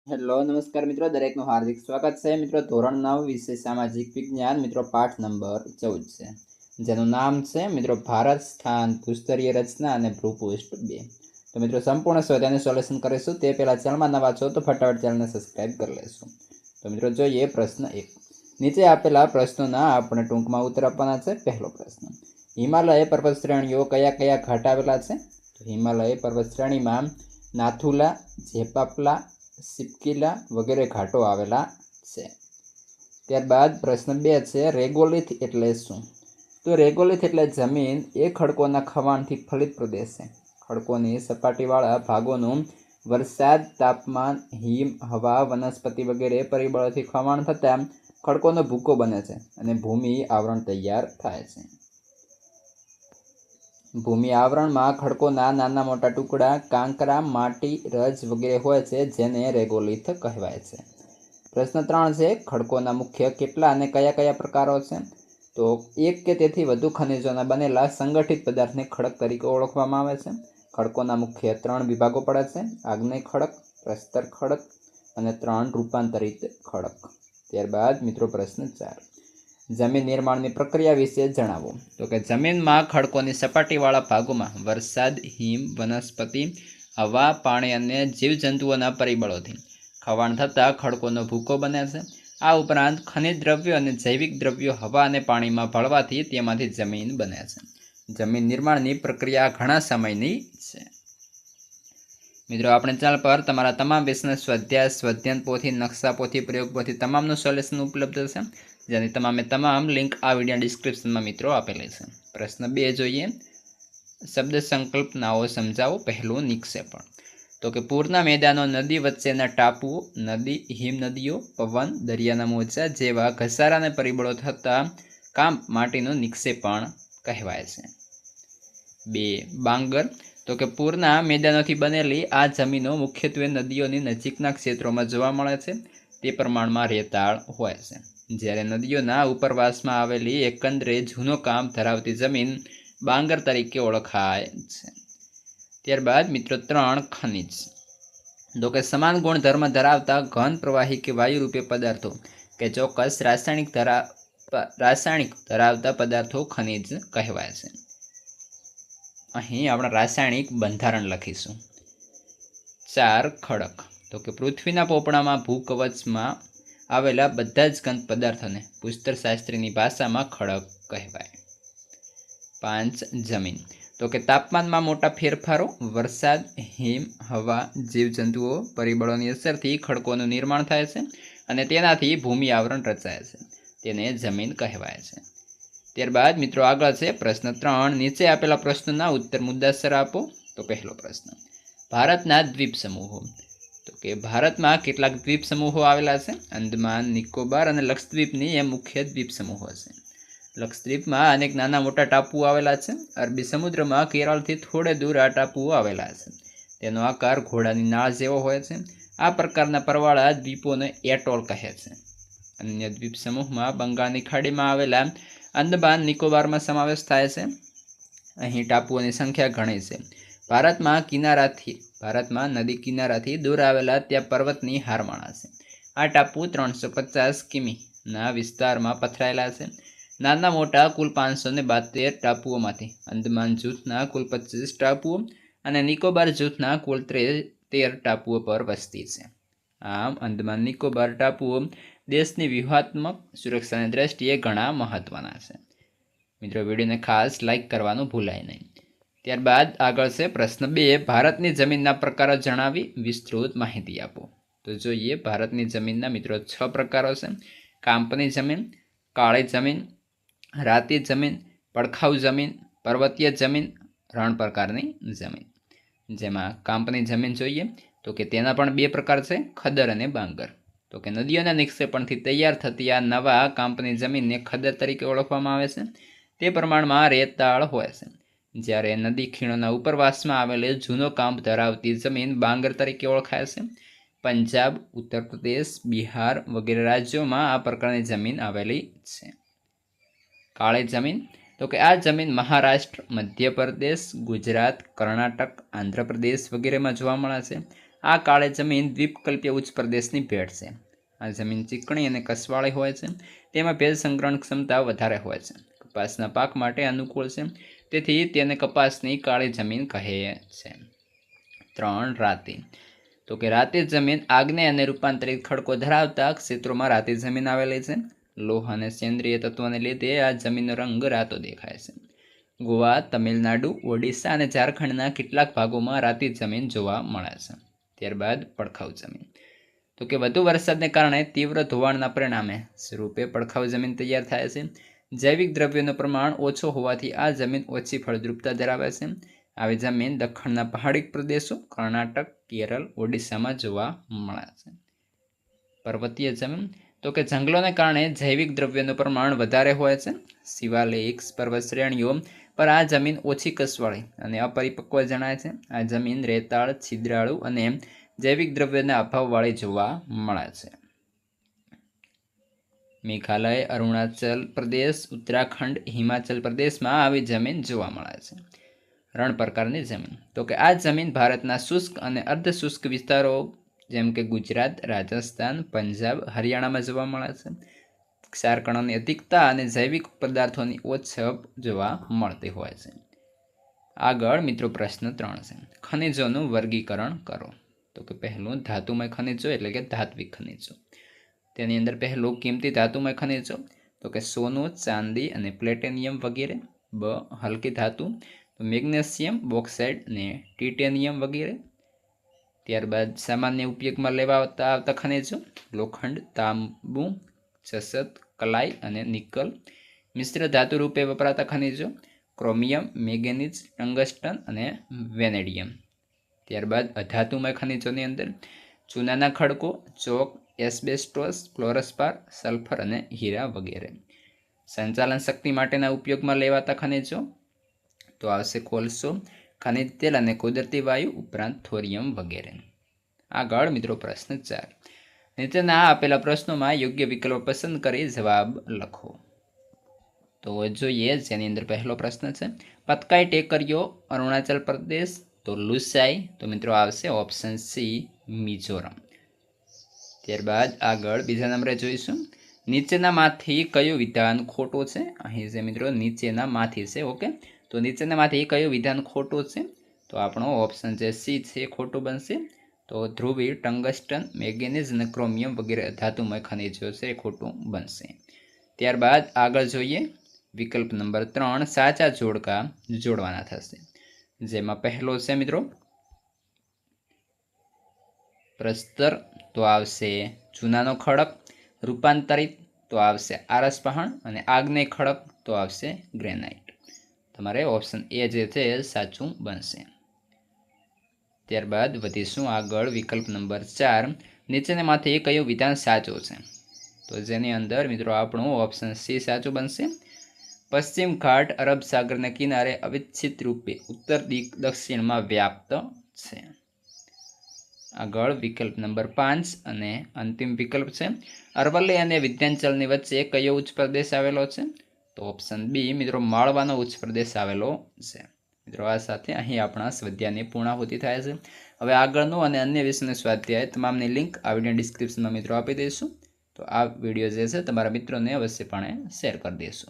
Hello નમસ્કાર મિત્રો, દરેકનું હાર્દિક સ્વાગત છે મિત્રો। ધોરણ 9 વિષય સામાજિક વિજ્ઞાન મિત્રો પાઠ નંબર 14 છે, જેનું નામ છે મિત્રો ભારત સ્થાન ભૂસ્તરીય રચના અને ભૂપૃષ્ઠ 2। તો મિત્રો સંપૂર્ણ સ્વાધ્યાયનું સોલ્યુશન કરીશું તે પહેલા ચેનલમાં નવા છો તો ફટાફટ ચેનલને સબસ્ક્રાઇબ કરી લેશું। તો મિત્રો જોઈએ પ્રશ્ન 1। નીચે આપેલા પ્રશ્નોના આપણે ટૂંકમાં ઉત્તર આપવાના છે। પહેલો પ્રશ્ન, હિમાલય પર્વત શ્રેણીઓ કયા કયા ઘાટ આવેલા છે? તો હિમાલય પર્વત શ્રેણીમાં નાથુલા, જેપાપલા, સિપકીલા વગેરે ઘાટો આવેલા છે। ત્યારબાદ પ્રશ્ન 2 છે, રેગોલિથ એટલે શું? તો રેગોલિથ એટલે જમીન એ ખડકોના ખવાણથી ફલિત પ્રદેશ છે। ખડકોની સપાટીવાળા ભાગોનું વરસાદ, તાપમાન, હિમ, હવા, વનસ્પતિ વગેરે પરિબળોથી ખવાણ થતાં ખડકોનો ભૂકો બને છે અને ભૂમિ આવરણ તૈયાર થાય છે। ભૂમિ આવરણમાં ખડકોના નાના મોટા ટુકડા, કાંકરા, માટી, રજ વગેરે હોય છે, જેને રેગોલિથ કહેવાય છે। પ્રશ્ન 3 છે, ખડકોના મુખ્ય કેટલા અને કયા કયા પ્રકારો છે? તો એક કે તેથી વધુ ખનિજોના બનેલા સંગઠિત પદાર્થને ખડક તરીકે ઓળખવામાં આવે છે। ખડકોના મુખ્ય 3 વિભાગો પડે છે, આગ્નેય ખડક, પ્રસ્તર ખડક અને 3 રૂપાંતરિત ખડક। ત્યારબાદ મિત્રો પ્રશ્ન 4, જમીન નિર્માણની પ્રક્રિયા વિશે જણાવો। તો કે જમીનમાં ખડકોની સપાટીવાળા ભાગોમાં વરસાદ, હિમ, વનસ્પતિ, હવા, પાણી અને જીવજંતુઓના પરિબળોથી ખવાણ થતાં ખડકોનો ભૂકો બને છે। આ ઉપરાંત ખનિજ દ્રવ્યો અને જૈવિક દ્રવ્યો હવા અને પાણીમાં ભળવાથી તેમાંથી જમીન બને છે। જમીન નિર્માણની પ્રક્રિયા ઘણા સમયની છે। મિત્રો આપણે ચેનલ પર તમારા તમામ વિષયના સ્વાધ્યાય, સ્વાધ્યાયન પોથી, નકશા પોથી, પ્રયોગ પોથી તમામનું સોલ્યુશન ઉપલબ્ધ છે, જેની તમામ લિંક આ વિડીયો ડિસ્ક્રિપ્શનમાં મિત્રો આપેલી છે। પ્રશ્ન 2 જોઈએ, શબ્દ સંકલ્પનાઓ સમજાવો। પહેલું, નિક્ષેપણ। તો કે પૂરના મેદાનો, નદી વચ્ચેના ટાપુઓ, નદી, હિમનદીઓ, પવન, દરિયાના મોજા જેવા ઘસારાને પરિબળો થતાં કાંપ માટીનું નિક્ષેપણ કહેવાય છે। 2, બાંગર। તો કે પૂરના મેદાનોથી બનેલી આ જમીનો મુખ્યત્વે નદીઓની નજીકના ક્ષેત્રોમાં જોવા મળે છે। તે પ્રમાણમાં રેતાળ હોય છે, જ્યારે નદીઓના ઉપરવાસમાં આવેલી એકંદરે જૂનો કામ ધરાવતી જમીન બાંગર તરીકે ઓળખાય છે। ત્યારબાદ મિત્રો 3, ખનિજ। તો કે સમાન ગુણધર્મ ધરાવતા ઘન, પ્રવાહી કે વાયુ રૂપે પદાર્થો કે ચોક્કસ રાસાયણિક ધરાવતા પદાર્થો ખનિજ કહેવાય છે। અહીં આપણે રાસાયણિક બંધારણ લખીશું। 4, ખડક। તો કે પૃથ્વીના પોપડામાં ભૂકવચમાં આવેલા બધા જ ઘન પદાર્થોને ભૂસ્તરશાસ્ત્રીની ભાષામાં ખડક કહેવાય। 5, જમીન। તો કે તાપમાનમાં મોટા ફેરફારો, વરસાદ, હિમ, હવા, જીવજંતુઓ પરિબળોની અસરથી ખડકોનું નિર્માણ થાય છે અને તેનાથી ભૂમિ આવરણ રચાય છે, તેને જમીન કહેવાય છે। ત્યારબાદ મિત્રો આગળ છે પ્રશ્ન 3, નીચે આપેલા પ્રશ્નોના ઉત્તર મુદ્દાસર આપો। તો પહેલો પ્રશ્ન, ભારતના દ્વીપ સમૂહો। તો કે ભારતમાં કેટલાક દ્વીપ સમૂહો આવેલા છે? અંદમાન, નિકોબાર અને લક્ષદ્વીપની એ મુખ્ય દ્વીપ સમૂહો છે। લક્ષદ્વીપમાં અનેક નાના મોટા ટાપુઓ આવેલા છે। અરબી સમુદ્રમાં કેરળથી થોડે દૂર આ ટાપુઓ આવેલા છે। તેનો આકાર ઘોડાની નાળ જેવો હોય છે। આ પ્રકારના પરવાળા દ્વીપોને એટોલ કહે છે। અન્ય દ્વીપ સમૂહમાં બંગાળની ખાડીમાં આવેલા અંદમાન નિકોબારમાં સમાવેશ થાય છે। અહીં ટાપુઓની સંખ્યા ઘણી છે। ભારતમાં નદી કિનારાથી દૂર આવેલા ત્યાં પર્વતની હારમાળા છે। આ ટાપુ 350 કિમીના વિસ્તારમાં પથરાયેલા છે। નાના મોટા કુલ 572 ટાપુઓમાંથી અંદમાન જૂથના કુલ 25 ટાપુઓ અને નિકોબાર જૂથના કુલ 13 ટાપુઓ પર વસ્તી છે। આમ અંદમાન નિકોબાર ટાપુઓ દેશની વ્યૂહાત્મક સુરક્ષાની દ્રષ્ટિએ ઘણા મહત્વના છે। મિત્રો વિડીયોને ખાસ લાઇક કરવાનું ભૂલાય નહીં। ત્યારબાદ આગળ છે પ્રશ્ન 2, ભારતની જમીનના પ્રકારો જણાવી વિસ્તૃત માહિતી આપો। તો જોઈએ ભારતની જમીનના મિત્રો 6 પ્રકારો છે, કાંપની જમીન, કાળી જમીન, રાતી જમીન, પડખાઉ જમીન, પર્વતીય જમીન, રણ પ્રકારની જમીન। જેમાં કાંપની જમીન જોઈએ તો કે તેના પણ 2 પ્રકાર છે, ખદર અને બાંગર। તો કે નદીઓના નિક્ષેપણથી તૈયાર થતી આ નવા કાંપની જમીનને ખદર તરીકે ઓળખવામાં આવે છે। તે પ્રમાણમાં રેતાળ હોય છે, જ્યારે નદી ખીણોના ઉપરવાસમાં આવેલી જૂનો કાંપ ધરાવતી જમીન બાંગર તરીકે ઓળખાય છે। પંજાબ, ઉત્તર પ્રદેશ, બિહાર વગેરે રાજ્યોમાં આ પ્રકારની જમીન આવેલી છે। કાળી જમીન। તો કે આ જમીન મહારાષ્ટ્ર, મધ્યપ્રદેશ, ગુજરાત, કર્ણાટક, આંધ્રપ્રદેશ વગેરેમાં જોવા મળે છે। આ કાળી જમીન દ્વીપકલ્પીય ઉચ્ચ પ્રદેશની ભેટ છે. આ જમીન ચીકણી અને કસવાળી હોય છે. તેમાં ભેજ સંગ્રહણ ક્ષમતા વધારે હોય છે. કપાસના પાક માટે અનુકૂળ છે. તેથી તેને કપાસની કાળી જમીન કહે છે. 3. રાતી. તો કે રાતી જમીન આગ્નેય અને રૂપાંતરિત ખડકો ધરાવતા ક્ષેત્રોમાં રાતી જમીન આવેલી છે. લોહ અને સેન્દ્રિય તત્વોને લીધે આ જમીનનો રંગ રાતો દેખાય છે. ગોવા, તમિલનાડુ, ઓડિશા અને ઝારખંડના કેટલાક ભાગોમાં રાતી જમીન જોવા મળે છે. ત્યારબાદ પડખાઉ જમીન. તો કે વધુ વરસાદને કારણે તીવ્ર ધોવાણના પરિણામે સ્વરૂપે પડખાઉ જમીન તૈયાર થાય છે. જૈવિક દ્રવ્યોનું પ્રમાણ ઓછું હોવાથી આ જમીન ઓછી ફળદ્રુપતા ધરાવે છે. આવી જમીન દક્ષિણના પહાડી પ્રદેશો, કર્ણાટક, કેરળ, ઓડિશામાં જોવા મળે છે. પર્વતીય જમીન. તો કે જંગલોને કારણે જૈવિક દ્રવ્યોનું પ્રમાણ વધારે હોય છે. શિવાલિક પર્વત શ્રેણીઓ પર આ જમીન ઓછી કસવાળી અને અપરિપક્વ જણાય છે. આ જમીન રેતાળ, છિદ્રાળુ અને જૈવિક દ્રવ્યોના અભાવવાળી જોવા મળે છે. મેઘાલય, અરુણાચલ પ્રદેશ, ઉત્તરાખંડ, હિમાચલ પ્રદેશમાં આવી જમીન જોવા મળે છે. રણ પ્રકારની જમીન. તો કે આ જમીન ભારતના શુષ્ક અને અર્ધશુષ્ક વિસ્તારો જેમ કે ગુજરાત, રાજસ્થાન, પંજાબ, હરિયાણામાં જોવા મળે છે. ક્ષારકણોની અધિકતા અને જૈવિક પદાર્થોની ઓછપ જોવા મળતી હોય છે. આગળ મિત્રો પ્રશ્ન 3 છે. ખનિજોનું વર્ગીકરણ કરો. તો કે પહેલું ધાતુમય ખનિજો એટલે કે ધાત્વિક ખનિજો. તેની અંદર પહેલું કિંમતી ધાતુમય ખનિજો. તો કે સોનું, ચાંદી અને પ્લેટિનિયમ વગેરે. બ હલકી ધાતુ. તો મેગ્નેશિયમ, બોક્સાઇડ અને ટિટેનિયમ વગેરે. ત્યારબાદ સામાન્ય ઉપયોગમાં લેવાતા આવતા ખનિજો લોખંડ, તાંબુ, જસત, કલાઈ અને નિકલ. મિશ્ર ધાતુ રૂપે વપરાતા ખનિજો ક્રોમિયમ, મેંગેનીઝ, ટંગસ્ટન અને વેનેડિયમ. ત્યારબાદ અધાતુમય ખનિજોની અંદર ચૂનાના ખડકો, ચોક, એસ્બેસ્ટોસ, ફ્લોરસ્પાર, સલ્ફર અને હીરા વગેરે. સંચાલન શક્તિ માટેના ઉપયોગમાં લેવાતા ખનિજો તો આવશે કોલસો, ખનિજ તેલ અને કુદરતી વાયુ ઉપરાંત થોરિયમ વગેરે. આગળ મિત્રો પ્રશ્ન 4. નીચેના આપેલા પ્રશ્નોમાં યોગ્ય વિકલ્પ પસંદ કરી જવાબ લખો. તો જોઈએ જેની અંદર પહેલો પ્રશ્ન છે પતકાઈ ટેકરીઓ અરુણાચલ પ્રદેશ. તો લુસાઈ તો મિત્રો આવશે ઓપ્શન સી મિઝોરમ. ત્યારબાદ આગળ બીજા નંબરે જોઈશું નીચેનામાંથી કયું વિધાન ખોટું છે. અહીં છે મિત્રો નીચેનામાંથી છે. ઓકે, તો નીચેનામાંથી કયું વિધાન ખોટું છે. તો આપણો ઓપ્શન જે સી છે ખોટું બનશે. તો ધ્રુવી, ટંગસ્ટન, મેંગેનીઝ અને ક્રોમિયમ વગેરે ધાતુમય ખનિજો છે એ ખોટું બનશે. ત્યારબાદ આગળ જોઈએ વિકલ્પ નંબર 3 સાચા જોડકા જોડવાના થશે. જેમાં પહેલો છે મિત્રો પ્રસ્તર તો આવશે ચૂનાનો ખડક, રૂપાંતરિત તો આવશે આરસપહાણ અને આગ્નેય ખડક તો આવશે ગ્રેનાઇટ. તમારે ઓપ્શન એ જે છે એ સાચું બનશે. ત્યારબાદ વધીશું આગળ વિકલ્પ નંબર 4 નીચેનામાંથી કયું વિધાન સાચું છે. તો જેની અંદર મિત્રો આપણું ઓપ્શન સી સાચું બનશે. પશ્ચિમ ઘાટ અરબ સાગરના કિનારે અવિચ્છિત રૂપે ઉત્તર દક્ષિણમાં વ્યાપ્ત છે. આગળ વિકલ્પ નંબર 5 અને અંતિમ વિકલ્પ છે અરવલ્લી અને વિંધ્યાચલની વચ્ચે કયો ઉચ્ચ પ્રદેશ આવેલો છે. તો ઓપ્શન બી મિત્રો માળવાનો ઉચ્ચ પ્રદેશ આવેલો છે. મિત્રો આ સાથે અહીં આપણા સ્વાધ્યાયની પૂર્ણાહુતિ થાય છે. હવે આગળનું અને અન્ય વિષયનું સ્વાધ્યાય તમામની લિંક આ વિડીયો ડિસ્ક્રિપ્શનમાં મિત્રો આપી દઈશું. તો આ વિડીયો જે છે તમારા મિત્રોને અવશ્યપણે શેર કરી દેશો.